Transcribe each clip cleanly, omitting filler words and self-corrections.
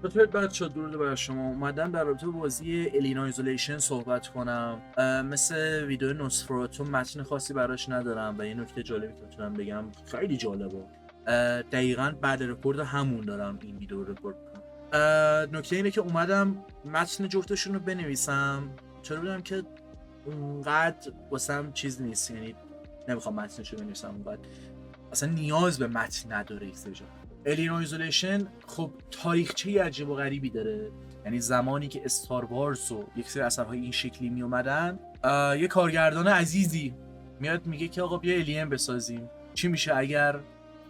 بخیر بچه‌ها، درود بر شما. اومدم در رابطه با بازی الین آیزولیشن صحبت کنم. مثل ویدیو نوسفراتو متن خاصی براش ندارم و یه نکته جالبی که میتونم بگم خیلی جالبه. دقیقاً بعد رکورد همون دارم این ویدیو رو رکورد کنم. نکته اینه که اومدم متن جفتشون رو بنویسم، چرا بودم که اونقدر واسم چیز نیست، یعنی نمیخوام متنش رو بنویسم اونقدر، اصلا نیاز به متن نداره. یک سری الین آیزولیشن خب تاریخچه عجیب و غریبی داره. یعنی زمانی که استار وارز و یک سری اثرهای این شکلی می اومدن، یه کارگردان عزیزی میاد میگه که آقا بیا الین بسازیم، چی میشه اگر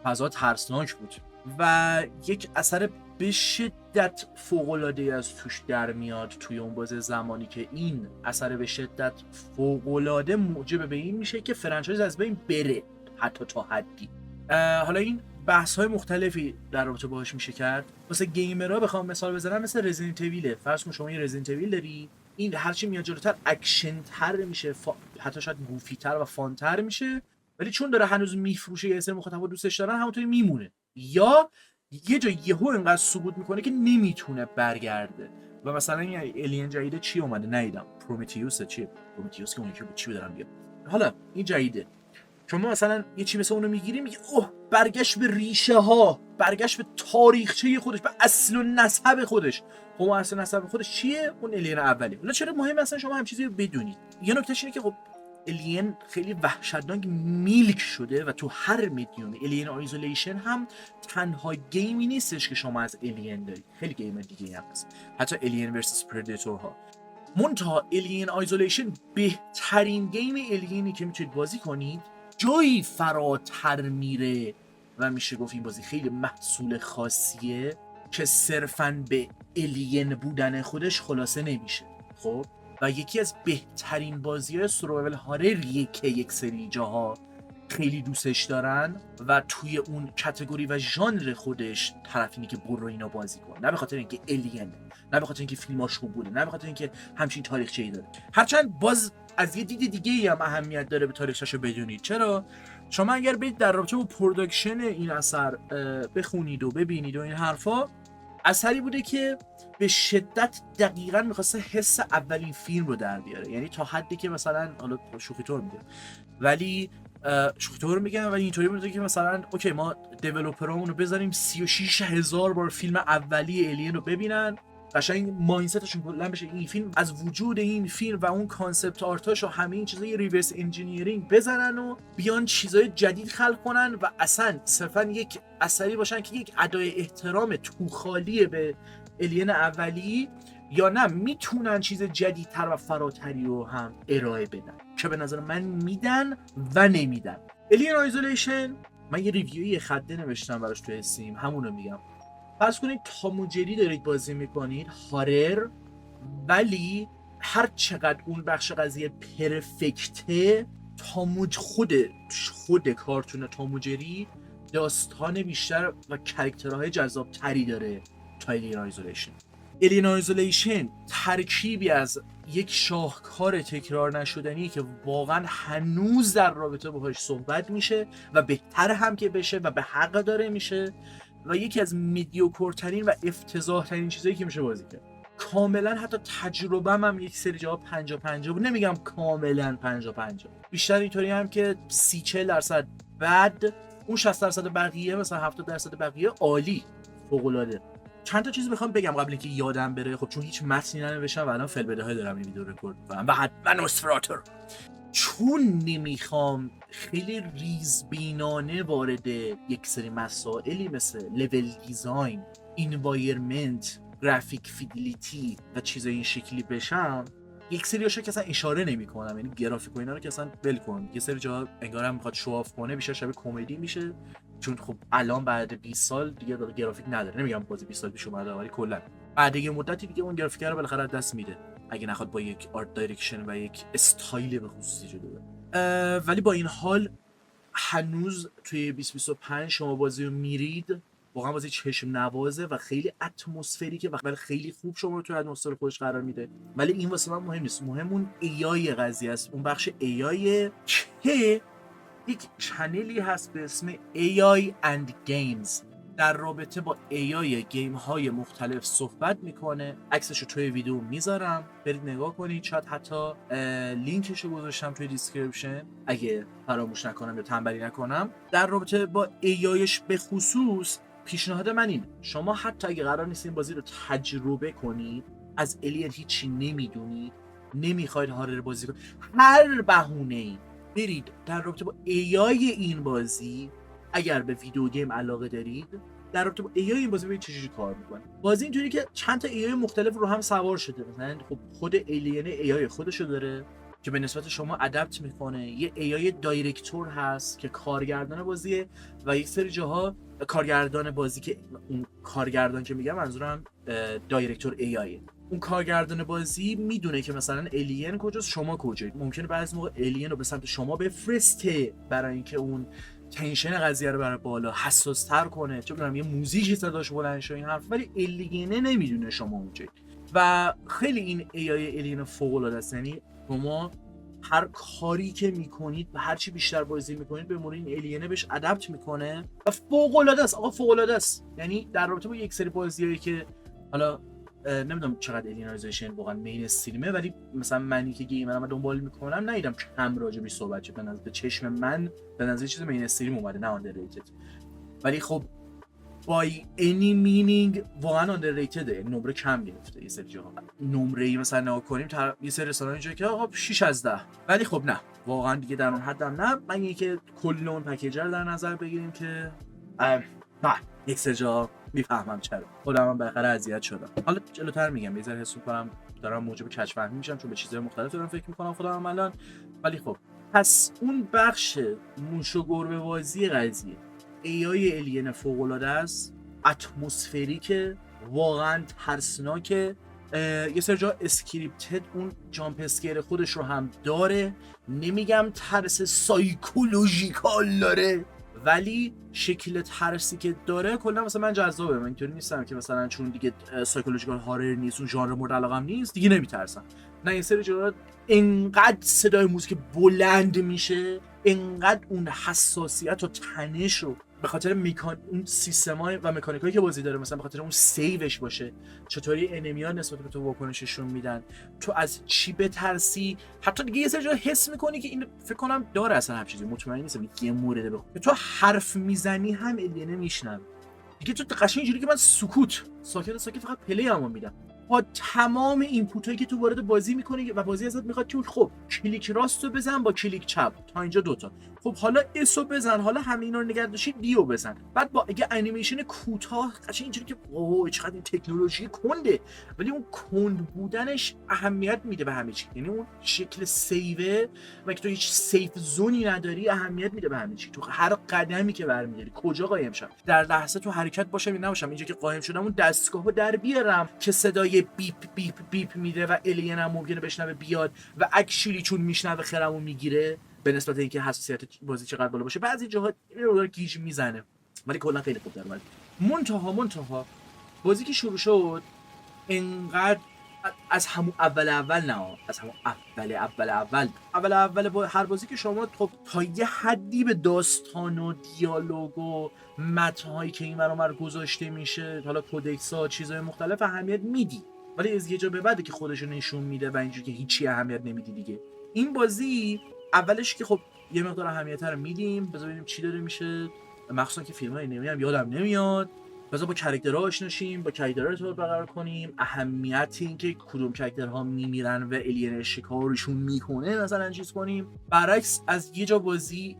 فضا ترسناک بود، و یک اثر به شدت فوق‌العاده از توش در میاد توی اون بازه، زمانی که این اثر به شدت فوق‌العاده موجب به این میشه که فرانچایز از بین بره حتی تا حدی. حالا این بحث های مختلفی در رابطه باهاش میشه کرد. واسه گیمرها بخوام مثال بزنم، مثل رزیدنت اویل. فرض کن شما یه رزیدنت اویل داری، این هرچی میاد جلوتر اکشن تر میشه، حتی شاید گوفی تر و فان تر میشه، ولی چون داره هنوز میفروشه، یه سری مخاطبا دوستش دارن، همونطوری میمونه. یا یه جا یهو اینقدر سقوط میکنه که نمیتونه برگرده. و مثلا این الین جدید چی اومده ندیدم، پرومتیوس چیه؟ پرومتیوس که اون یکی چی بدارم بیا. حالا این جدیده، شما مثلا یه چی مثل اونو میگیری، میگی اوه برگشت به ریشه ها، برگشت به تاریخچه خودش، به اصل و نسب خودش. خب اصل و نسب خودش چیه؟ اون الین اولی. حالا چرا مهمه اصلا شما هم چیزی رو بدونید؟ یه نکتهش اینه که خب الین خیلی وحشتناک میلک شده و تو هر میدیوم الین آیزولیشن هم تنها گیمی نیستش که شما از الین دارید، خیلی گیم دیگه هم هست، حتی الین ورسس پردیتور ها. منتها الین آیزولیشن بهترین گیم الینی که میتونید بازی کنید، جایی فراتر میره و میشه گفت این بازی خیلی محصول خاصیه که صرفاً به الین بودن خودش خلاصه نمیشه. خب و یکی از بهترین بازی‌های سروایوال هارریه که یک سری جاها خیلی دوستش دارن و توی اون کاتگوری و ژانر خودش طرف اینه که برو اینو بازی کن، نه به خاطر اینکه الین، نه به خاطر اینکه فیلماش خوب بوده، نه به خاطر اینکه همچین تاریخچه‌ای داره. هرچند باز از یه دید دیگه‌ای هم اهمیت داره به تاریخچه‌شو بدونید. چرا؟ شما اگر برید در رابطه با پروداکشن این اثر بخونید و ببینید و این حرفا، اثری بوده که به شدت دقیقاً می‌خواسته حس اولین فیلم رو در بیاره. یعنی تا حدی که مثلا، حالا شوخی طور میگم، ولی شوخی طور میگم، ولی اینطوری بوده که مثلا اوکی ما دیولپرامون رو بذاریم 36,000 بار فیلم اولی الین رو ببینن، قشنگ مایندستشون کلا بشه این فیلم، از وجود این فیلم و اون کانسپت آرتاش و همه این چیزای ریورس انجینیرینگ بزنن و بیان چیزای جدید خلق کنن و اصلا صرفا یک اثری باشن که یک ادای احترام توخالی به الین اولی، یا نه میتونن چیز جدیدتر و فراتری رو هم ارائه بدن که به نظر من میدن و نمیدن. الین آیزولیشن، من یه ریویوی خنده نوشتم براش تو استیم، همونو میگم. فرض کنید تام و جری دارید بازی میکنید، هارر، ولی هر چقدر اون بخش قضیه پرفکته، خود کارتون تام و جری داستان بیشتر و کاراکترهای جذاب تری داره تا الین آیزولیشن. الین آیزولیشن ترکیبی از یک شاهکار تکرار نشدنی که واقعا هنوز در رابطه باهاش صحبت میشه و بهتر هم که بشه و به حق داره میشه، و یکی از میدیوکورترین و افتضاح‌ترین چیزایی که میشه بازی کرد. کاملا حتی تجربه‌م هم یک سری جاها 50-50 بود، نمیگم کاملا 50-50، بیشتر اینطوری هم که 30-40% بد، اون 60% بقیه، مثلا 70% بقیه عالی، فوق‌العاده. چند تا چیز میخوام بگم قبل اینکه یادم بره، خب چون هیچ متنی ننوشتم و الان فلبده‌های دارم این ویدیو رکورد می‌کنم و حتما نوسفراتو، چون نمیخوام خیلی ریزبینانه وارد یک سری مسائلی مثل لول دیزاین، انوایرمنت، گرافیک فیدلیتی و چیزای این شکلی بشم، یک سری هاشو که اصلا اشاره نمی‌کنم، یعنی گرافیک و اینا رو که اصلا ول کن. یه سری جاها انگار هم میخواد شو آف کنه، بیشتر شبیه کمدی میشه، چون خب الان بعد 20 سال دیگه گرافیک نداره. نمیگم بازی 20 سال پیش اومده، ولی کلا بعد یه مدتی دیگه اون گرافیک رو بالاخره از دست میده اگه نخواد با یک آرت دایرکشن و یک استایل به خصوصی جلو بره. ولی با این حال هنوز توی 2025 شما بازی رو میرید، واقعا بازی چشم نوازه و خیلی اتمسفریکه و خیلی خوب شما رو توی اتمسفر خودش قرار میده. ولی این واسه من مهم نیست، مهم اون AI قضیه است، اون بخش AI که یک چنلی هست به اسم AI and Games در رابطه با AI گیم های مختلف صحبت میکنه. عکسشو توی ویدیو میذارم، برید نگاه کنید. شاید حتی لینکشو گذاشتم توی دیسکریپشن اگه فراموش نکنم یا تنبلی نکنم. در رابطه با AIش به خصوص پیشنهاد من اینه شما حتی اگه قرار نیست این بازی رو تجربه کنید، از الین هیچی نمیدونید، نمیخواید هارر بازی کنید، هر بهونه‌ای برید در رابطه با AI این بازی، اگر به ویدیو گیم علاقه دارید، در رابطه با AI این بازی ببینید چجوری کار میکنه. بازی اینطوری که چند تا AI مختلف رو هم سوار شده. مثلا خب خود الین AI خودشو داره که به نسبت شما ادپت میکنه. یه AI دایرکتور هست که کارگردان بازیه و یک سری جاها کارگردان بازی، که اون کارگردان که میگم منظورم دایرکتور AI، اون کارگردان بازی میدونه که مثلا الین کجاست، شما کجایید. ممکنه بعضی موقع الین رو به سمت شما بفرسته برای اینکه اون تنشن قضیه رو برای بالا حساس تر کنه، چون میگم یه موزیکی صداش بلند شه این حرف، ولی الینه نمیدونه شما اونجایی. و خیلی این AI الین فوق العاده است. یعنی شما هر کاری که میکنید و هر چی بیشتر بازی میکنید به مورد این الینه بهش ادپت میکنه و فوق العاده است. آقا فوق العاده است. یعنی در رابطه با یک سری بازیایی که حالا نمیدونم چقدر الینایزیشن واقعا مین استریمه، ولی مثلا منی که گیمرم دنبال میکنم ندیدم کم راجبی صحبت شه. به چشم من به نظر چیز مین استریم اومده، نه آندرریتد. ولی خب بای any meaning واقعا آندرریتده، نمره کم گرفته. یه سری جاها نمره‌ای مثلا نگاه کنیم یه سری رسانه‌ها اینجوری که آقا 6 از 10، ولی خب نه واقعا دیگه در اون حدم نه. من اینکه کل اون پکیج رو در نظر بگیریم که نه یک سری جا میفهمم چرا خودم هم بالاخره اذیت شدم. حالا جلوتر میگم، یه ذره حس می‌کنم دارم موجب کج فهمی میشم چون به چیزهای مختلف دارم فکر می‌کنم خودم الان. ولی خب پس اون بخش موش و گربه بازی قضیه AI الین فوق العاده است، اتمسفریکه، واقعا ترسناکه. یه سر جا اسکریپتد اون جامپ اسکیر خودش رو هم داره، نمیگم ترس سایکولوژیکال داره، ولی شکل ترسی که داره کلا مثلا من جذابه. من اینطوری نیستم که مثلا چون دیگه سایکولوژیکال هارر نیست، اون ژانر مورد علاقم نیست دیگه نمیترسم. نه، این سری جا انقدر صدای موزیک بلند میشه، انقدر اون حساسیت و تنش رو به خاطر اون سیستم‌های و مکانیکایی که بازی داره، مثلا به خاطر اون سیوش باشه، چطوری انمی‌ها نسبت به تو واکنششون میدن، تو از چی بترسی، حتی دیگه یه سری جا حس میکنی که این فکر کنم داره اصلا هم چیزی، مطمئن نیستم یه مورد بخوام تو حرف میزنی هم الینه میشنم دیگه. تو قشنگ اینجوری که من ساکت فقط پلی همون میدم با تمام اینپوتایی که تو وارد بازی میکنی و بازی ازت میخواد که خب کلیک راستو بزن با کلیک چپ تا اینجا دوتا، خب حالا اسو بزن، حالا همه اینا رو نگه داشتی دیو بزن. بعد با اگه انیمیشن کوتاه قشنگ اینجوری که اوه چقدر این تکنولوژی کنده، ولی اون کند بودنش اهمیت میده به همه چی. یعنی اون شکل سیوه و که تو هیچ سیف زونی نداری اهمیت میده به همه چی. تو هر قدمی که برمی‌داری کجا قایم شم، در لحظه تو حرکت باشم یا نباشم، اینجا که قایم شدم اون دستگاهو در بیارم که صدای بیپ بیپ بیپ میده و الین هم ممکنه بشنوه بیاد و اکچولی چون میشنوه خرمو میگیره به نسبت اینکه حساسیت بازی چقدر بالا باشه. بعضی جاها رو گیج میزنه ولی کلا خیلی خوب در اومد. منتها بازی که شروع شد انقدر از همون اول با هر بازی که شما خب تا یه حدی به داستان و دیالوگ و متن‌هایی که این برامر گذاشته میشه، حالا کدکس‌ها چیزهای مختلف اهمیت میدی، ولی از یه جا به بعد که خودشو نشون میده و اینجوری که هیچی اهمیت نمیدی دیگه. این بازی اولش که خب یه مقدار اهمیت رو میدیم، بذار ببینیم چی داره میشه، مخصوصا که فیلمای نمیام یادم نمیاد، بذار با کاراکترها آشناشیم، با کاراکترها ارتباط برقرار کنیم، اهمیت این که کدوم کاراکترها میمیرن و الین شکارشون میکنه مثلا چیز کنیم. برعکس از یه جا بازی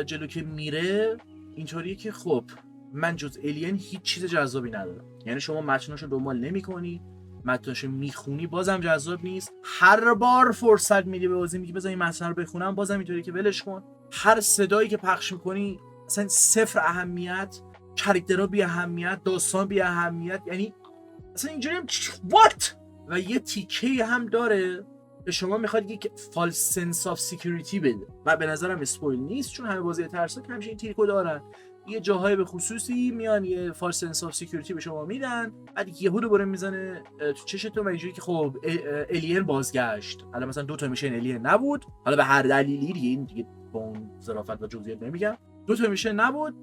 جلو که میره اینطوریه که خب من جز الین هیچ چیز جذابی ندارم. یعنی شما متناشو دنبال نمی‌کنی، متناشو میخونی بازم جذاب نیست، هر بار فرصت میدی به بازی میگی بذار این متن رو بخونم بازم اینطوری که ولش کن، هر صدایی که پخش میکنی اصلا صفر اهمیت، کاراکترها بی اهمیت، داستان بی اهمیت، یعنی اصلا اینجوری وات. و یه تیکه هم داره به شما میخواد یک فالس سنس آف سکیوریتی بده و به نظرم اسپویل نیست چون همه بازی ترسناک همیشه این تریکو دارن، یه جاهای به خصوصی میان یه فالس سنس آف سکیوریتی به شما میدن، بعد یهو دوباره میزنه تو چشتون و اینجوری که خب الین بازگشت. حالا مثلا دو تا میشن الین نبود، حالا به هر دلیلی دیگه این دیگه با اون ظرافت و جزئیات نمیگم، دو تا میشن نبود،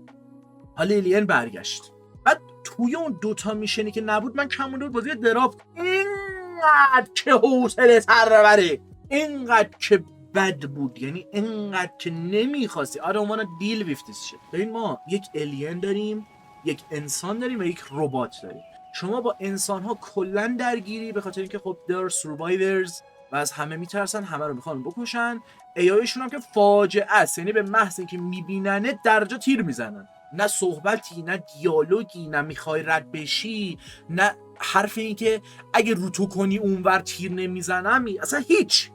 حالا الین برگشت. بعد توی اون دوتا میشنی که نبود من کم مونده بود بازی دراپ. اینقدر که حوصله سر بره، اینقدر که بد بود، یعنی اینقدر که نمیخواستی. I don't wanna deal with this shit. ببین ما یک الین داریم، یک انسان داریم و یک ربات داریم. شما با انسان ها کلا درگیری به خاطر اینکه خب they're survivors و از همه میترسن، همه رو میخوان بکشن. ایایشون هم که فاجعه است، یعنی به محض اینکه میبیننه درجا تیر میزنن، نه صحبتی، نه دیالوگی، نه میخوای رد بشی، نه حرف این که اگه روتو کنی اونور تیر نمیزنم، اصلا هیچ.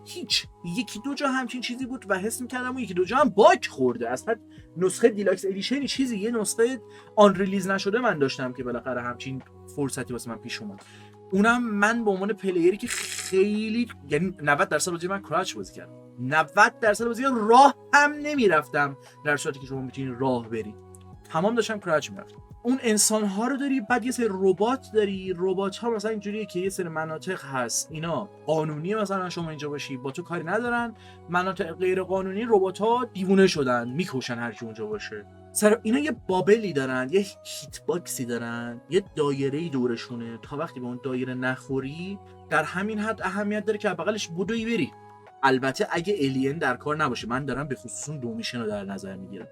یکی دو جا همچین چیزی بود و حس میکردم یکی دو جا هم باگ خورده. اصلا نسخه دیلاکس ادیشنی چیزی، یه نسخه آن ریلیز نشده من داشتم که بالاخره همچین فرصتی واسه من پیش اومد. اونم من به عنوان پلیری که خیلی، یعنی 90% بازی من کراچ بازی کردم، 90% بازی راه هم نمیرفتم، در صورتی که شما میتونید راه بری، تمام داشتم کراچ میرفتم. اون انسان ها رو داری، بعد یه سری ربات داری. ربات ها مثلا اینجوریه که یه سری مناطق هست اینا قانونی، مثلا شما اینجا باشی با تو کاری ندارن، مناطق غیر قانونی ربات ها دیوونه شدن میکشن هر کی اونجا باشه. سر اینا یه بابلی دارن، یه هیت باکسی دارن، یه دایره‌ای دورشونه، تا وقتی به اون دایره نخوری در همین حد اهمیت داره که بغلش بدوی بری. البته اگه الین در کار نباشه، من دارم به خصوص اون دومیشن رو در نظر میگیرم.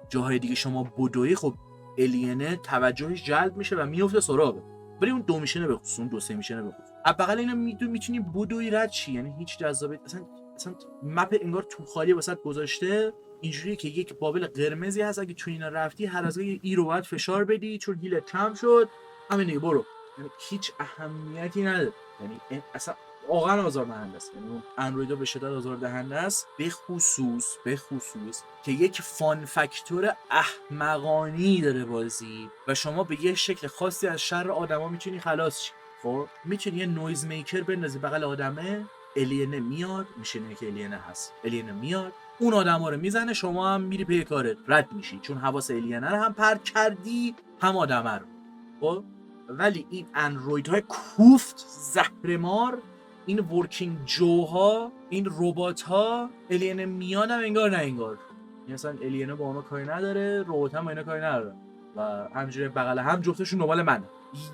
جاهای دیگه شما بدوی، خب الینه توجهش جلب میشه و میفته سراغه، ولی اون دو میشنه به خصوص، اون دو سه میشنه به خصوص بغل اینا میتونی بدوی رد چی، یعنی هیچ جذابیت. اصلا مپ انگار تو خالی واسط گذاشته، اینجوریه که یک بابل قرمزی هست، اگه تو اینا رفتی هر از گاهی ای رو باید فشار بدی چون گیلت کم شد، همین دیگه برو. یعنی هیچ اهمیتی نداره، یعنی اصلا واقعا آزاردهنده است. یعنی اون اندرویدو به شدت آزاردهنده است، به خصوص که یک فان فاکتور احمقانی داره بازی و شما به یه شکل خاصی از شر آدما میتونی خلاص شی. خب میتونی یه نویز میکر بندازی بغل آدمه، الینه میاد، میشینه که الینه هست، الینه میاد اون آدما رو میزنه، شما هم میری پی کارت، رد میشی، چون حواس الینه رو هم پرت کردی هم آدمه رو. خب ولی این اندرویدهای کوفت زهرمار، این ورکینگ جوها، این ربات ها، الین میان هم انگار نه انگار، مثلا الین با اونا کاری نداره، ربات هم با اینا کاری نداره و همینجوری بغل هم جفتشون دنبال منه.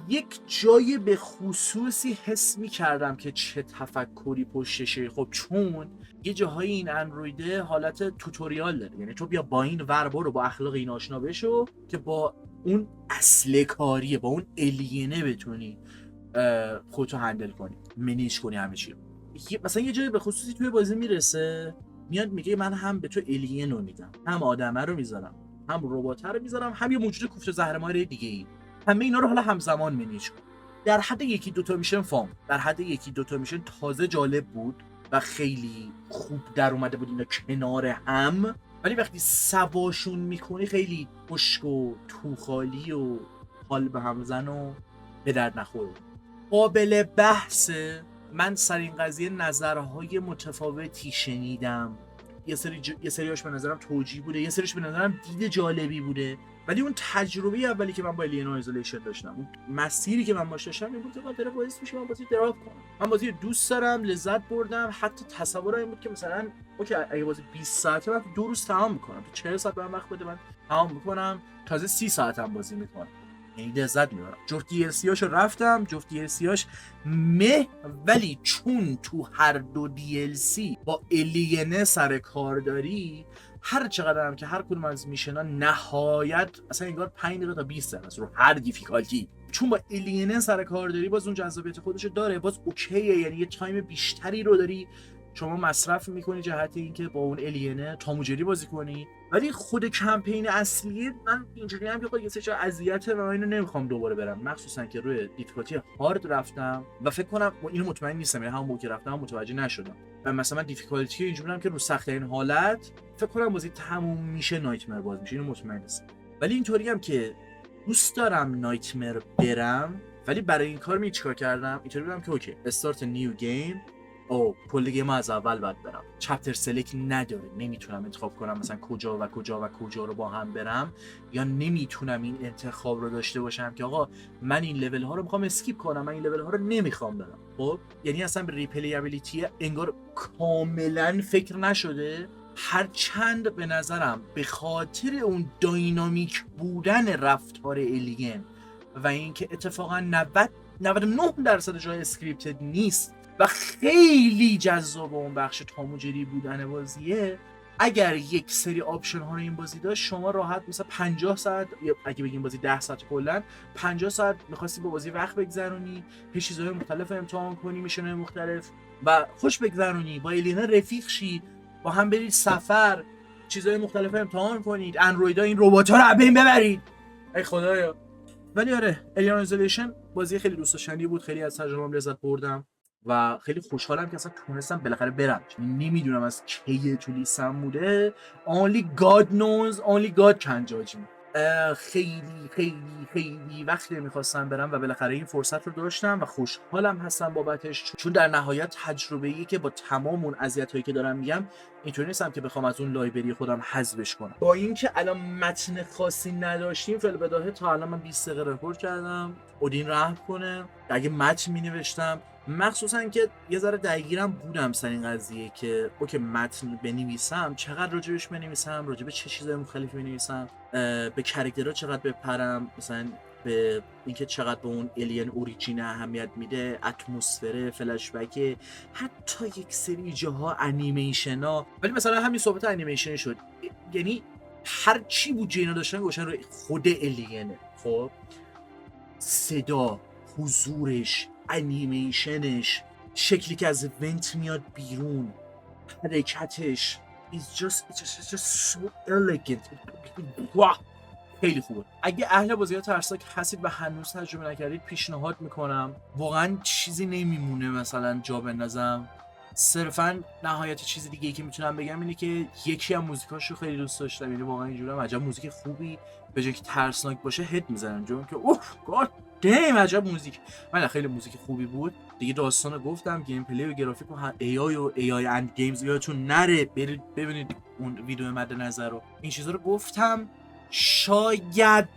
یک جای به خصوصی حس می‌کردم که چه تفکری پشتشه، خب چون یه جاهای این اندرویده حالت توتوریال داره، یعنی تو بیا با این ور برو، با اخلاق این آشنا بشو که با اون اصل کاریه، با اون الینه بتونی خودتو هندل کنی، منیج کنی همه چی. مثلا یه جایی به خصوصی توی بازی میرسه، میاد میگه من هم به تو الین رو میدم، هم آدمه رو میذارم، هم ربات رو میذارم، هم یه موجود کوفت زهرمار دیگه ای، همه اینا رو حالا همزمان منیج کن. در حد یکی دوتا میشن فام، در حد یکی دوتا میشن تازه جالب بود و خیلی خوب در اومده بود اینا کنار هم، ولی وقتی سواشون میکنی خیلی خشک و توخالی و حال به همزن و به درد نخور. قابل بحثه. من سر این قضیه نظرهای متفاوتی شنیدم، یه سریاش به نظرم توجیه بوده، یه سریش به نظرم دید جالبی بوده، ولی اون تجربه اولی که من با الین آیزولیشن داشتم، اون مسیری که من باش داشتم این بود که داره باعث میشه من بازی دراپ کنم. من بازی دوست دارم، لذت بردم، حتی تصورم این بود که مثلا اوکی اگه بازی 20 ساعته من 2 روز تمام میکنم، تو 40 ساعت به من وقت بده من تمام میکنم، تازه 30 ساعت هم بازی میکنم، یعنی لذت میبرم. جفت DLC هاشو رفتم، جفت DLC هاش ولی چون تو هر دو DLC با الین سر کار داری، هر چقدر هم که هر کدوم از میشنا نهایت اصلا انگار 5 دقیقه تا 20 دقیقه است رو هر دیفیکالتی، چون با الین سر کار داری باز اون جذابیت خودشو داره، باز اوکیه، یعنی یه تایم بیشتری رو داری شما مصرف میکنی جهت اینکه با اون الینه تاموجری بازی کنی. ولی خود کمپین اصلی من اینجوری هم که یه سری اذیت و من اینو نمیخوام دوباره برم، مخصوصا که روی دیفیکالتی هارد رفتم و فکر کنم اینو مطمئن نیستم، یعنی همون موقع که رفتم متوجه نشدم و مثلا دیفیکالتی اینجوریام که رو سخت این حالت فکر کنم بازی تموم میشه نایتمر باز میشه، اینو مطمئن نیستم. ولی اینطوری هم که دوست دارم نایتمر برم، ولی برای این کار چیکار کردم؟ اینطوری بودم که اوکی استارت نیو گیم، کل گیم از اول باید برم، چپتر سلکت نداره، نمیتونم انتخاب کنم مثلا کجا و کجا و کجا رو با هم برم، یا نمیتونم این انتخاب رو داشته باشم که آقا من این لول ها رو میخوام اسکیپ کنم، من این لول ها رو نمیخوام برم. خب یعنی اصلا به ریپلیابیلیتی انگار کاملا فکر نشده، هر چند به نظرم به خاطر اون داینامیک بودن رفتار الین و اینکه اتفاقا 99% جای اسکریپتد نیست و خیلی جذاب اون بخش تاموجری بودن بازیه. اگر یک سری آپشن ها رو این بازی داشت، شما راحت مثلا 50 ساعت، یا اگه بگیم بازی 10 ساعت کلا 50 ساعت می‌خواستی با بازی وقت بگذرونی، یه چیزهای مختلف امتحان کنی، میشنه مختلف و خوش بگذرونی، با الینا رفیق شی، با هم برید سفر، چیزهای مختلف امتحان کنید، اندرویدا این ربات‌ها رو از بین ببرید. ای خدایا. ولی آره، الیان ایزولیشن بازی خیلی دوست داشتنی بود، خیلی از تجربه‌ام لذت بردم و خیلی خوشحالم که اصلا تونستم بالاخره برم. نمیدونم از کی تو لیستم بوده. Only God knows, only God can judge me. خیلی خیلی خیلی وقتی میخواستم برم و بالاخره این فرصت رو داشتم و خوشحالم هستم بابتش، چون در نهایت تجربه‌ای که با تمام اون اذیت‌هایی که دارم میگم اینطوری نیستم که بخوام از اون لایبرری خودم حذفش کنم. با اینکه الان متن خاصی نداشتیم، فعل بداهه تا الان من 20 دقیقه رکورد کردم. اودین رحم کنه. اگه متن مینوشتم، مخصوصا که یه ذره درگیرم بودم سر این قضیه که اوکی متن بنویسم، چقدر راجبش بنویسم، راجب چه چیزای مختلفی بنویسم، به کاراکترها چقدر بپرم، مثلا به اینکه چقدر به اون الین اوریجین اهمیت میده، اتمسفر، فلش بک، حتی یک سری جاها انیمیشن ها. ولی مثلا همین صحبت انیمیشن شد، یعنی هر چی بود اینا داشتن گوشن رو خود الینه. خب صدا، حضورش، انیمیشنش، شکلی که از ونت میاد بیرون، حرکتش it's just so elegant. واه خیلی خوبه. اگه اهل بازی‌های ترسناک هستید و هنوز تجربه نکردید، پیشنهاد میکنم. واقعا چیزی نمیمونه مثلا جا بندازم. صرفا نهایت چیز دیگه ای که میتونم بگم اینه که یکی از موزیکاشو خیلی دوست داشتم، یعنی واقعا اینجوریه عجب موزیک خوبی به جای که ترسناک باشه هد میزنن، چون که اوه گاد دیم عجب موزیک. من خیلی موزیک خوبی بود دیگه. داستانو گفتم، گیم پلی و گرافیک و ای آی اند گیمز یادتون نره برید ببینید اون ویدیو مد نظر رو. این چیزا رو گفتم. شاید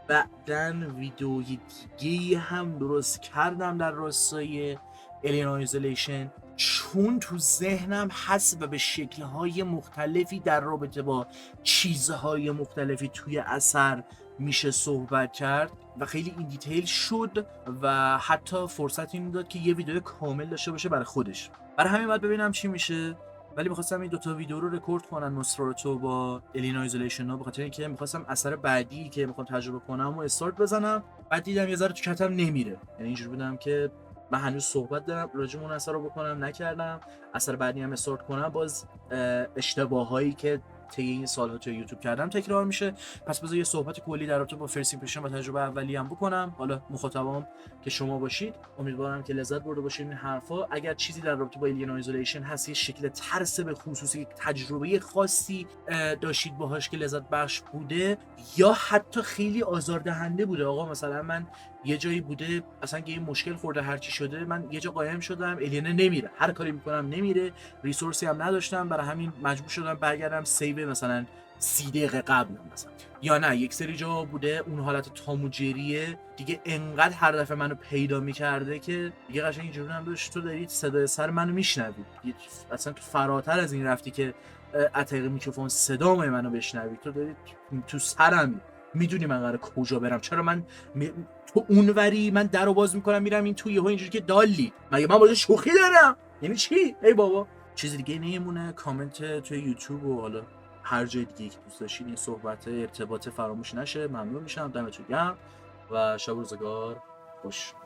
بعدن ویدیوی دیگه هم درست کردم در راستای الین ایزولیشن، چون تو ذهنم هست و به شکل‌های مختلفی در رابطه با چیزهای مختلفی توی اثر میشه صحبت کرد و خیلی این دیتیل شد و حتی فرصت این داد که یه ویدیو کامل داشته باشه برای خودش. برای همین باید ببینم چی میشه. ولی می‌خواستم این دوتا ویدیو رو رکورد کنم، نوستراتو با الین ایزولیشن ها، به خاطر اینکه می‌خواستم اثر بعدی که می‌خوام تجربه کنم و استارت بزنم. بعد دیدم یه ذره تو کتم نمیره، یعنی اینجوری بودم که من هنوز صحبت دارم راجع به اون اثر رو بکنم، نکردم. اثر بعدی هم استارت کنم، باز اشتباهایی که طی این سال‌ها تو یوتیوب کردم تکرار میشه. پس بذار یه صحبت کلی در رابطه با فرست ایمپرشن و تجربه اولیه‌ام بکنم. حالا مخاطبام که شما باشید، امیدوارم که لذت برده باشید این حرفا. اگر چیزی در رابطه با الین ایزولیشن هست، یه شکل ترس به خصوصی تجربه خاصی داشتید باهاش که لذت بخش بوده یا حتی خیلی آزاردهنده بوده، آقا مثلا من یه جایی بوده اصلا که این مشکل خورده، هر چی شده من یه جا قایم شدم الین نمیره، هر کاری میکنم نمیره، ریسورسی هم نداشتم، برای همین مجبور شدم برگردم سیو مثلا 30 دقیقه قبل مثلا. یا نه یک سری جا بوده اون حالت تاموجریه دیگه انقدر هر دفعه منو پیدا میکرده که دیگه قشنگ اینجوری هم داشت تو دارید صدای سر منو میشنوی، اصلا تو فراتر از این رفتی که از طریق میکروفون صدامو منو بشنوی، تو دارید تو سرم میدونی من قراره کجا برم. چرا من تو اونوری من درو باز میکنم میرم این تو یهو اینجوری که دالی مگه من باز شوخی دارم؟ یعنی چی ای بابا؟ چیز دیگه نمیمونه. کامنت توی یوتیوب و حالا هر جای دیگه که دوست داشتین این صحبت ارتباط فراموش نشه. ممنون میشم. دمتون گرم و شب و روزگار خوش.